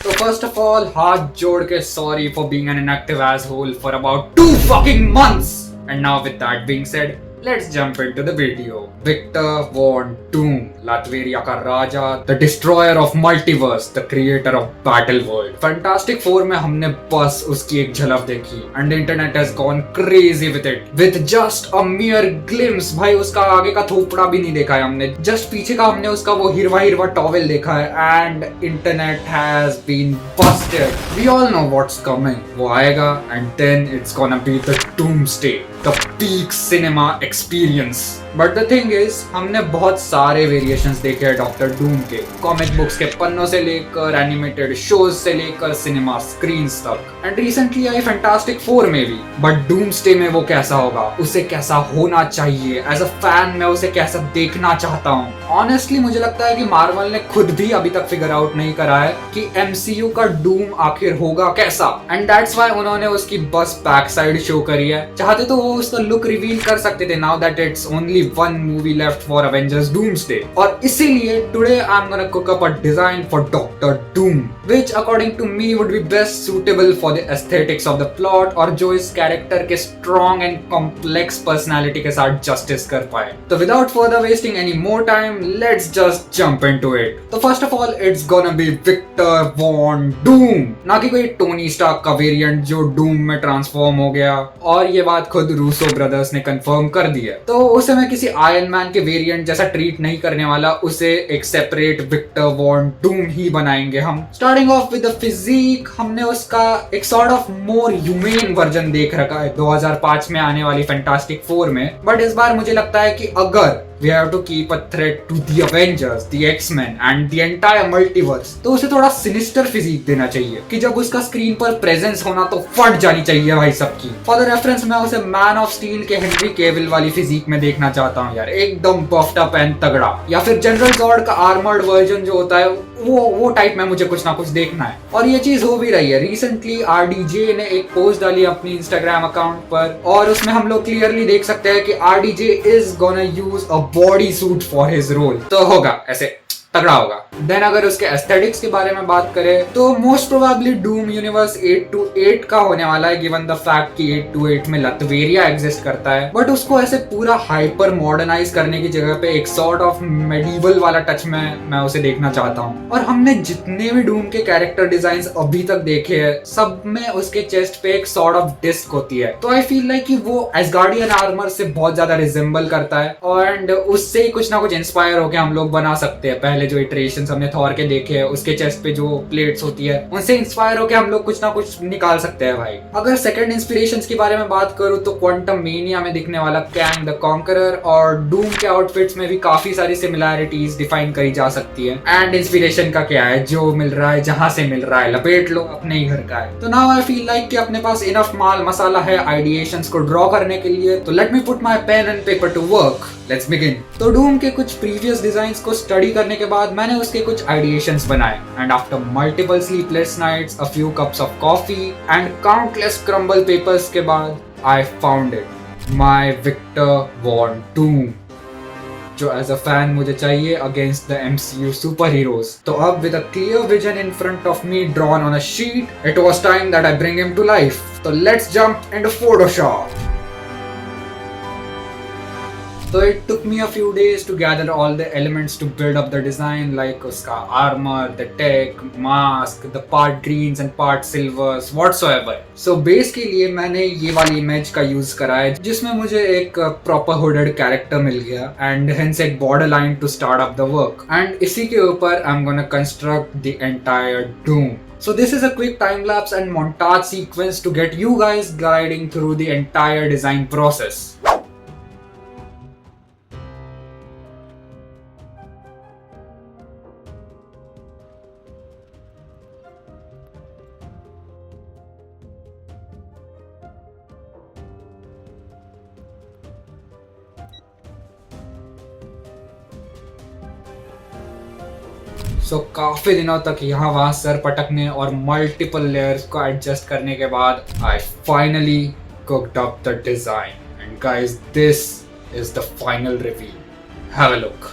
So first of all, हाथ जोड़ के sorry for being an inactive asshole for about 2 fucking months. And now with that being said, let's jump into the video. Victor Von Doom, Latveria का राजा, the destroyer of multiverse, the creator of Battle World. Fantastic Four में हमने बस उसकी एक झलक देखी and the internet has gone crazy with it. With just a mere glimpse, भाई उसका आगे का थोपड़ा भी नहीं देखा है हमने, just पीछे का हमने उसका वो हिरवा हिरवा टॉवेल देखा है and internet has been busted. We all know what's coming. वो आएगा and then it's gonna be the doomsday, the peak cinema experience. But the thing is, हमने बहुत सारे वेरिएशंस देखे हैं डॉक्टर डूम के, कॉमिक बुक्स के पन्नों से लेकर एनिमेटेड शोज से लेकर सिनेमा स्क्रीन्स तक, and recently I fantastic four में भी. बट डूम्सडे में वो कैसा होगा, उसे कैसा होना चाहिए, एज अ फैन मैं उसे कैसा देखना चाहता हूँ. ऑनेस्टली मुझे लगता है कि मार्वल ने खुद भी अभी तक फिगर आउट नहीं करा है कि एमसीयू का डूम आखिर होगा कैसा, एंड दैट्स व्हाई उन्होंने उसकी बस बैक साइड शो करी है. चाहते तो वो उसका लुक रिवील कर सकते थे, now that it's only one movie left for Avengers Doomsday. और इसीलिए today I'm gonna cook up a design for Doctor Doom, which according to me would be best suitable for the aesthetics of the plot और जो इस character के strong and complex personality के साथ justice कर पाए. तो without further wasting any more time, let's just jump into it. तो first of all, it's gonna be Victor Von Doom, ना कि कोई टोनी स्टार्क का वेरिएंट जो डूम में ट्रांसफॉर्म हो गया, और ये बात खुद रूसो ब्रदर्स ने कंफर्म कर दी है. तो उसे मैं किसी आयरन मैन के वेरिएंट जैसा ट्रीट नहीं करने वाला, उसे एक सेपरेट विक्टर वॉन डूम ही बनाएंगे हम. Starting off with the physique, हमने उसका एक sort of more human version देख रखा है 2005 में आने वाली फैंटास्टिक फोर में, बट इस बार मुझे लगता है कि अगर we have to keep a threat to the Avengers, the X-Men and the entire multiverse, तो उसे थोड़ा सिनिस्टर फिजिक देना चाहिए कि जब उसका स्क्रीन पर प्रेजेंस होना तो फट जानी चाहिए भाई सबकी. फॉर द रेफरेंस मैं उसे मैन ऑफ स्टील के हेनरी केविल वाली फिजिक में देखना चाहता हूँ यार, एकदम बफ्ड अप एंड तगड़ा, या फिर जनरल जॉर्ड का आर्मर्ड वर्जन जो होता है वो टाइप में मुझे कुछ ना कुछ देखना है. और ये चीज हो भी रही है. रिसेंटली आरडीजे ने एक पोस्ट डाली अपनी इंस्टाग्राम अकाउंट पर, और उसमें हम लोग क्लियरली देख सकते हैं कि RDJ is gonna use a body suit for his role. तो होगा ऐसे तगड़ा होगा. देन अगर उसके एस्थेटिक्स के बारे में बात करें तो मोस्ट प्रोबेबली डूम यूनिवर्स 8-8 का होने वाला है, गिवन द फैक्ट कि 8-8 में लतवेरिया एग्जिस्ट करता है. बट उसको ऐसे पूरा हाइपर मॉडर्नाइज करने की जगह पे एक सॉर्ट ऑफ मेडिवल वाला टच में मैं उसे देखना चाहता हूँ. और हमने जितने भी डूम के कैरेक्टर डिजाइन अभी तक देखे हैं, सब में उसके चेस्ट पे एक सॉर्ट ऑफ डिस्क होती है. तो आई फील लाइक कि वो एसगार्डियन आर्मर से बहुत ज्यादा रिजेंबल करता है, एंड उससे ही कुछ ना कुछ इंस्पायर होकर हम लोग बना सकते हैं. पहले जो इटरेशंस हमने थॉर के देखे हैं, उसके चेस्ट पे जो प्लेट्स होती है, उनसे इंस्पायर होकर हम लोग कुछ ना कुछ निकाल सकते हैं भाई. अगर सेकंड इंस्पिरेशंस के बारे में बात करूं तो क्वांटम मेनिया में दिखने वाला कैंग द कॉन्करर और डूम के आउटफिट्स में भी काफी सारी सिमिलैरिटीज डिफाइन करी जा सकती है. एंड इंस्पिरेशन का क्या है, जो मिल रहा है जहां से मिल रहा है लपेट लो, अपने ही घर का है. तो नाउ आई फील लाइक कि अपने पास इनफ माल मसाला है आइडिएशंस को ड्रॉ करने के लिए. तो let me put my pen and paper to work. Let's begin. तो डूम के कुछ प्रीवियस डिजाइन्स को स्टडी करने के बाद मैंने उसके कुछ आइडिएशंस बनाए, and after multiple sleepless nights, a few cups of coffee and countless crumble papers के बाद I found it, my Victor Von Doom, जो एज अ फैन मुझे चाहिए against the MCU super heroes. तो अब with a clear vision in front of me drawn on a sheet, it was time that I bring him to life. तो let's jump into Photoshop. So it took me a few days to gather all the elements to build up the design, like उसका armor, the tech, mask, the part greens and part silvers, whatsoever. So base के लिए मैंने ये वाली image का use करा है, जिसमें मुझे एक proper hooded character मिल गया, and hence एक border line to start up the work. And इसी के ऊपर I'm gonna construct the entire Doom. So this is a quick time lapse and montage sequence to get you guys guiding through the entire design process. सो काफी दिनों तक यहाँ वहाँ sir पटकने और multiple layers को एडजस्ट करने के बाद I finally cooked up the design, and guys this is the final reveal. Have a look.